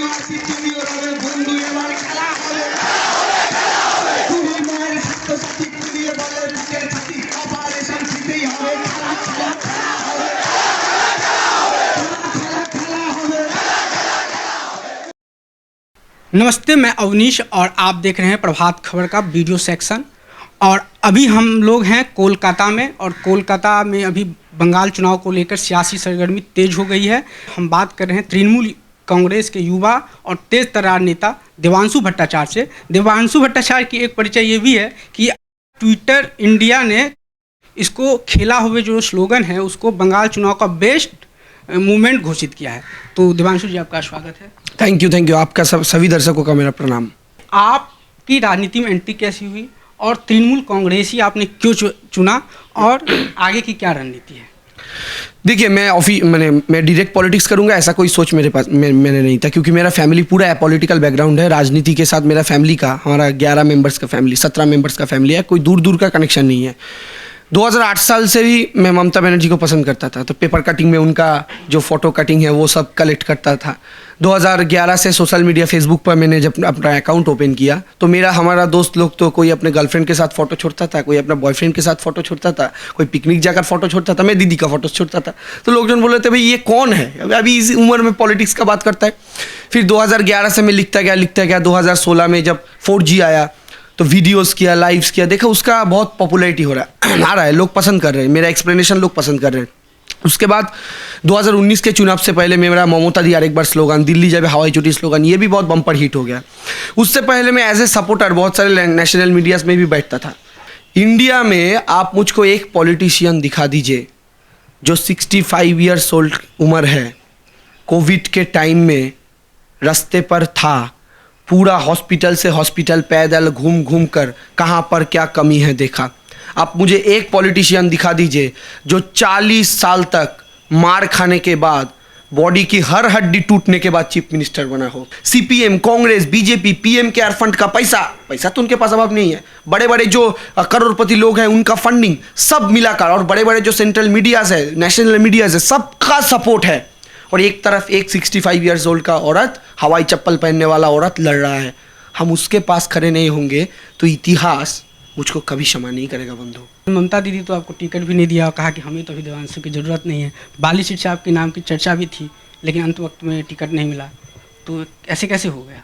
नमस्ते, मैं अवनीश और आप देख रहे हैं प्रभात खबर का वीडियो सेक्शन। और अभी हम लोग हैं कोलकाता में, और कोलकाता में अभी बंगाल चुनाव को लेकर सियासी सरगर्मी तेज हो गई है। हम बात कर रहे हैं तृणमूल कांग्रेस के युवा और तेज तर्रार नेता देवांशु भट्टाचार्य से। देवांशु भट्टाचार्य की एक परिचय ये भी है कि ट्विटर इंडिया ने इसको खेला हुए जो स्लोगन है उसको बंगाल चुनाव का बेस्ट मूवमेंट घोषित किया है। तो देवांशु जी, आपका स्वागत है। Thank you. आपका सभी दर्शकों का मेरा प्रणाम। आपकी राजनीति में एंट्री कैसी हुई और तृणमूल कांग्रेस ही आपने क्यों चुना और आगे की क्या रणनीति है? देखिए, मैं डायरेक्ट पॉलिटिक्स करूंगा ऐसा कोई सोच मेरे पास मैंने नहीं था, क्योंकि मेरा फैमिली पूरा अपॉलिटिकल बैकग्राउंड है। राजनीति के साथ मेरा फैमिली का, हमारा 11 मेंबर्स का फैमिली, 17 मेंबर्स का फैमिली है। कोई दूर का कनेक्शन नहीं है। 2008 साल से भी मैं ममता बनर्जी को पसंद करता था, तो पेपर कटिंग में उनका जो फोटो कटिंग है वो सब कलेक्ट करता था। 2011 से सोशल मीडिया फेसबुक पर मैंने जब अपना अकाउंट ओपन किया तो हमारा दोस्त लोग तो कोई अपने गर्लफ्रेंड के साथ फ़ोटो छोड़ता था, कोई अपना बॉयफ्रेंड के साथ फ़ोटो छोड़ता था, कोई पिकनिक जाकर फ़ोटो छोड़ता था, मैं दीदी का फ़ोटो छोड़ता था। तो लोग जो बोल रहे थे भाई ये कौन है, अभी इस उम्र में पॉलिटिक्स का बात करता है। फिर 2011 से मैं लिखता गया। 2016 में जब 4G आया तो वीडियोस किया, लाइव्स किया, देखा उसका बहुत पॉपुलैरिटी आ रहा है, लोग पसंद कर रहे हैं, मेरा एक्सप्लेनेशन लोग पसंद कर रहे हैं। उसके बाद 2019 के चुनाव से पहले मेरा ममता दी एक बार स्लोगन, दिल्ली जब हवाई चोटी स्लोगन, ये भी बहुत बम्पर हिट हो गया। उससे पहले मैं एज ए सपोर्टर बहुत सारे नेशनल मीडियाज़ में भी बैठता था। इंडिया में आप मुझको एक पॉलिटिशियन दिखा दीजिए जो 65 ईयर्स ओल्ड उम्र है, कोविड के टाइम में रास्ते पर था, पूरा हॉस्पिटल से हॉस्पिटल पैदल घूम कर कहाँ पर क्या कमी है देखा। आप मुझे एक पॉलिटिशियन दिखा दीजिए जो 40 साल तक मार खाने के बाद, बॉडी की हर हड्डी टूटने के बाद चीफ मिनिस्टर बना हो। CPM, Congress, BJP, PM care fund का पैसा तो उनके पास अभाव नहीं है। बड़े बड़े जो करोड़पति लोग हैं उनका फंडिंग सब मिलाकर, और बड़े बड़े जो सेंट्रल मीडियाज है, नेशनल मीडियाज है, सबका सपोर्ट है। और एक तरफ एक 65 ईयर्स ओल्ड का औरत, हवाई चप्पल पहनने वाला औरत लड़ रहा है। हम उसके पास खड़े नहीं होंगे तो इतिहास मुझको कभी क्षमा नहीं करेगा बंधु। ममता दीदी तो आपको टिकट भी नहीं दिया और कहा कि हमें तो अभी देवांशु की ज़रूरत नहीं है। बाली सीट से आपके नाम की चर्चा भी थी, लेकिन अंत वक्त में टिकट नहीं मिला, तो ऐसे कैसे हो गया?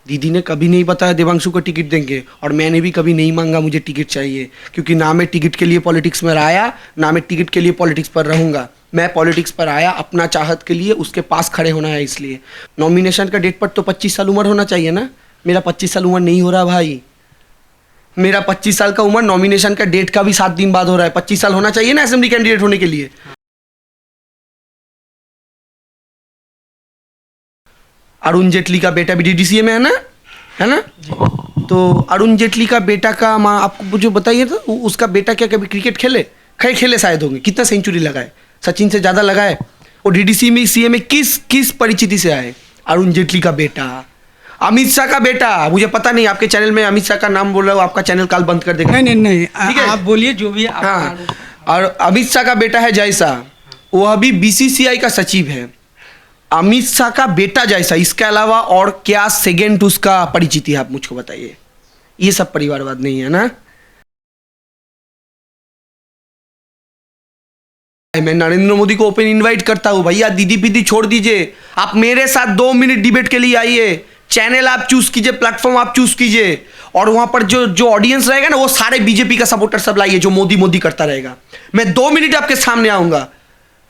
दीदी ने कभी नहीं बताया देवांशु को टिकट देंगे, और मैंने भी कभी नहीं मांगा मुझे टिकट चाहिए, क्योंकि ना मैं टिकट के लिए पॉलिटिक्स में आया, ना मैं टिकट के लिए पॉलिटिक्स पर रहूँगा। मैं पॉलिटिक्स पर आया अपना चाहत के लिए, उसके पास खड़े होना है। इसलिए नॉमिनेशन का डेट पर तो 25 साल उम्र होना चाहिए ना। मेरा 25 साल उम्र नहीं हो रहा भाई, मेरा 25 साल का उम्र नॉमिनेशन का डेट का भी 7 दिन बाद हो रहा है। 25 साल होना चाहिए ना असेंबली कैंडिडेट होने के लिए। अरुण जेटली का बेटा भी डीडीसीए में है ना? तो अरुण जेटली का बेटा का माँ आपको जो बताइए तो उसका बेटा क्या कभी क्रिकेट खेले शायद होंगे। कितना सेंचुरी लगाए, सचिन से ज़्यादा लगाए। और डीडीसी में सीए में किस परिचिति से आए? अरुण जेटली का बेटा, अमित शाह का बेटा। मुझे पता नहीं, आपके चैनल में अमित शाह का नाम बोल रहा हूँ, आपका चैनल काल बंद कर देगा। नहीं, ठीक है, आप बोलिए जो भी है। हाँ, और अमित शाह का बेटा है जैसा, वो अभी बीसीसीआई का सचिव है। अमित शाह का बेटा जैसा, इसके अलावा और क्या सेकेंड उसका परिचिति है, आप मुझको बताइए। ये सब परिवारवाद नहीं है ना। मैं नरेंद्र मोदी को ओपन इनवाइट करता हूं, भैया दीदी पीदी छोड़ दीजिए, आप मेरे साथ 2 मिनट डिबेट के लिए आइए। चैनल आप चूज कीजिए, प्लेटफॉर्म आप चूज कीजिए, और वहां पर जो ऑडियंस रहेगा ना वो सारे बीजेपी का सपोर्टर सब लाइए जो मोदी करता रहेगा। मैं 2 मिनट आपके सामने आऊंगा,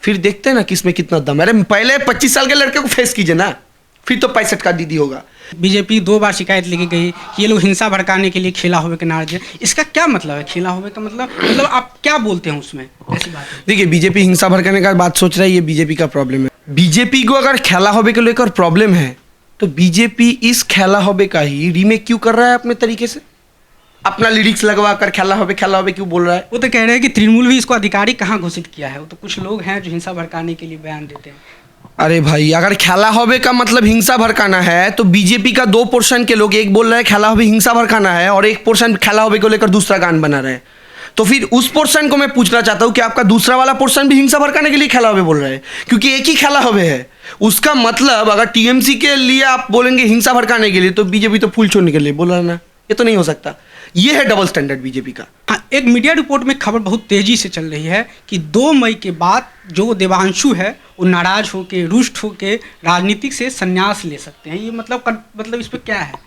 फिर देखते हैं ना किसमें कितना दम है। अरे पहले 25 साल के लड़के को फेस कीजिए ना, फिर तो 65 का दीदी होगा। बीजेपी 2 बार शिकायत लेके गई कि ये लोग हिंसा भड़काने के लिए खेला होवे के नारे। इसका क्या मतलब है? खेला होवे का मतलब आप क्या बोलते हैं उसमें? ऐसी बात है। देखिए, बीजेपी हिंसा भड़काने का बात सोच रहा है, ये बीजेपी का प्रॉब्लम है। बीजेपी को अगर खेला होवे को लेकर प्रॉब्लम है तो बीजेपी इस खेला होवे का ही रीमेक क्यों कर रहा है अपने तरीके से? अपना लिरिक्स लगवा कर खेला होवे क्यों बोल रहा है? वो तो कह रहे हैं कि तृणमूल भी इसको अधिकारी कहाँ घोषित किया है। वो तो कुछ लोग हैं जो हिंसा भड़काने के लिए बयान देते हैं। अरे भाई, अगर खेला होवे का मतलब हिंसा भड़काना है तो बीजेपी का 2 पोर्शन के लोग, एक बोल रहे हैं खेला होवे हिंसा भड़काना है, और एक पोर्शन खेला होवे को लेकर दूसरा गान बना रहे हैं। तो फिर उस पोर्शन को मैं पूछना चाहता हूँ कि आपका दूसरा वाला पोर्शन भी हिंसा भड़काने के लिए खेला होवे बोल रहा है, क्योंकि एक ही खेला होवे है। उसका मतलब अगर टीएमसी के लिए आप बोलेंगे हिंसा भड़काने के लिए, तो बीजेपी तो फूल छोड़ने के लिए बोल रहा ना, ये तो नहीं हो सकता। ये है डबल स्टैंडर्ड बीजेपी का। हाँ, एक मीडिया रिपोर्ट में खबर बहुत तेजी से चल रही है कि 2 मई के बाद जो देवांशु है वो नाराज होके, रुष्ट होके राजनीतिक से संन्यास ले सकते हैं। ये मतलब इस पर क्या है?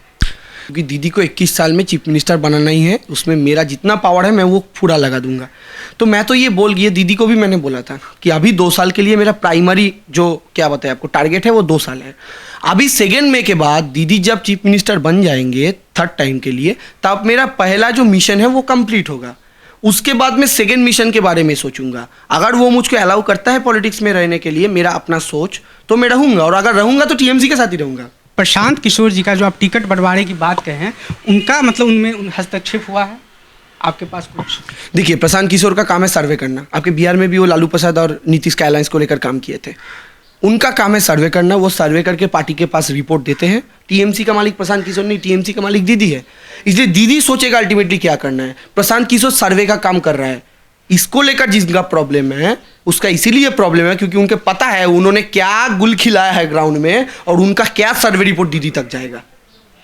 क्योंकि दीदी को 21 साल में चीफ मिनिस्टर बनाना ही है, उसमें मेरा जितना पावर है मैं वो पूरा लगा दूंगा। तो मैं तो ये दीदी को भी मैंने बोला था कि अभी 2 साल के लिए मेरा प्राइमरी जो क्या बताया आपको टारगेट है वो 2 साल है। अभी 2 मई के बाद दीदी जब चीफ मिनिस्टर बन जाएंगे 3rd टाइम के लिए, तब मेरा पहला जो मिशन है वो कंप्लीट होगा। उसके बाद मैं 2nd मिशन के बारे में सोचूंगा। अगर वो मुझको अलाउ करता है पॉलिटिक्स में रहने के लिए, मेरा अपना सोच, तो मैं रहूंगा, और अगर रहूंगा तो टीएमसी के साथ ही रहूंगा। प्रशांत किशोर जी का जो आप टिकट बंटवारे की बात कहें, उनका मतलब उनमें हस्तक्षेप हुआ है आपके पास कुछ? देखिए, प्रशांत किशोर का काम है सर्वे करना। आपके बिहार में भी वो लालू प्रसाद और नीतीश के अलायंस को लेकर काम किए थे। उनका काम है सर्वे करना। वो सर्वे करके पार्टी के पास रिपोर्ट देते हैं। टीएमसी का मालिक प्रशांत किशोर नहीं, टीएमसी का मालिक दीदी है। इसलिए दीदी सोचेगा अल्टीमेटली क्या करना है। प्रशांत किशोर सर्वे का काम कर रहा है। इसको लेकर जिसका प्रॉब्लम है, उसका इसीलिए प्रॉब्लम है क्योंकि उनके पता है उन्होंने क्या गुल खिलाया है ग्राउंड में, और उनका क्या सर्वे रिपोर्ट दीदी तक जाएगा।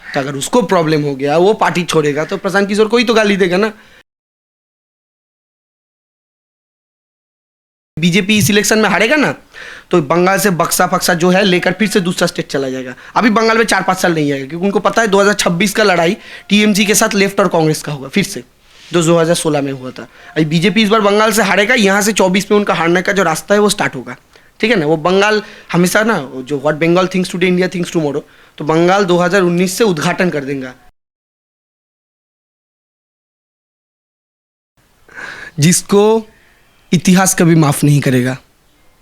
तो अगर उसको प्रॉब्लम हो गया, वो पार्टी छोड़ेगा, तो प्रशांत किशोर को ही तो गाली देगा ना। बीजेपी इस इलेक्शन में हारेगा ना, तो बंगाल से बक्सा फक्सा जो है लेकर फिर से दूसरा स्टेट चला जाएगा। अभी बंगाल में 4-5 साल नहीं आएगा, क्योंकि उनको पता है 2026 का लड़ाई टीएमसी के साथ लेफ्ट और कांग्रेस का होगा फिर से, जो 2016 में हुआ था। अभी बीजेपी इस बार बंगाल से हारेगा, यहाँ से 24 में उनका हारने का जो रास्ता है वो स्टार्ट होगा। ठीक है ना। वो बंगाल हमेशा ना, जो what Bengal thinks today India thinks tomorrow, तो बंगाल 2019 से उद्घाटन कर देगा, जिसको इतिहास कभी माफ नहीं करेगा।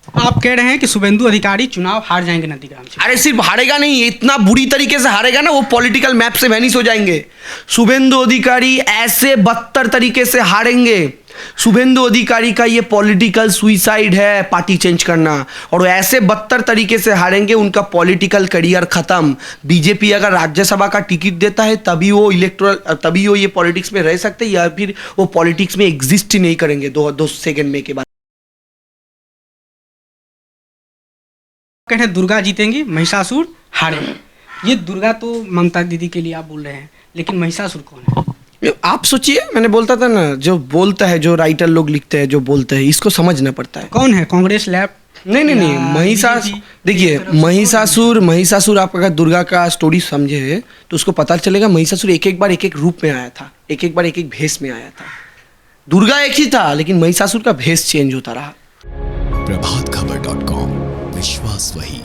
आप कह रहे हैं कि शुभेंदु अधिकारी चुनाव हार जाएंगे नंदीग्राम से? अरे सिर्फ हारेगा नहीं, इतना बुरी तरीके से हारेगा ना, वो पॉलिटिकल मैप से वैनिश हो जाएंगे। शुभेंदु अधिकारी ऐसे बदतर तरीके से हारेंगे। शुभेंदु अधिकारी का ये पॉलिटिकल सुइसाइड है, पार्टी चेंज करना, और वो ऐसे बदतर तरीके से हारेंगे, उनका पॉलिटिकल करियर खत्म। बीजेपी अगर राज्यसभा का टिकट देता है तभी वो तभी वो ये पॉलिटिक्स में रह सकते हैं, या फिर वो पॉलिटिक्स में एग्जिस्ट ही नहीं करेंगे 2 मई के बाद। कह रहे हैं दुर्गा जीतेंगी, महिषासुर हारेंगे। ये दुर्गा तो ममता दीदी के लिए आप बोल रहे हैं, लेकिन महिषासुर कौन है? आप सोचिए, मैंने बोलता था ना, जो बोलता है, जो राइटर लोग लिखते हैं, जो बोलते हैं, इसको समझना पड़ता है। कौन है? कांग्रेस लैब? नहीं, महिषासुर। देखिए, महिषासुर आप अगर दुर्गा का स्टोरी समझे तो उसको पता चलेगा महिषासुर एक बार एक रूप में आया था, एक बार एक भेष में आया था। दुर्गा एक ही था, लेकिन महिषासुर का भेष चेंज होता रहा। प्रभातखबर.com, विश्वास वही।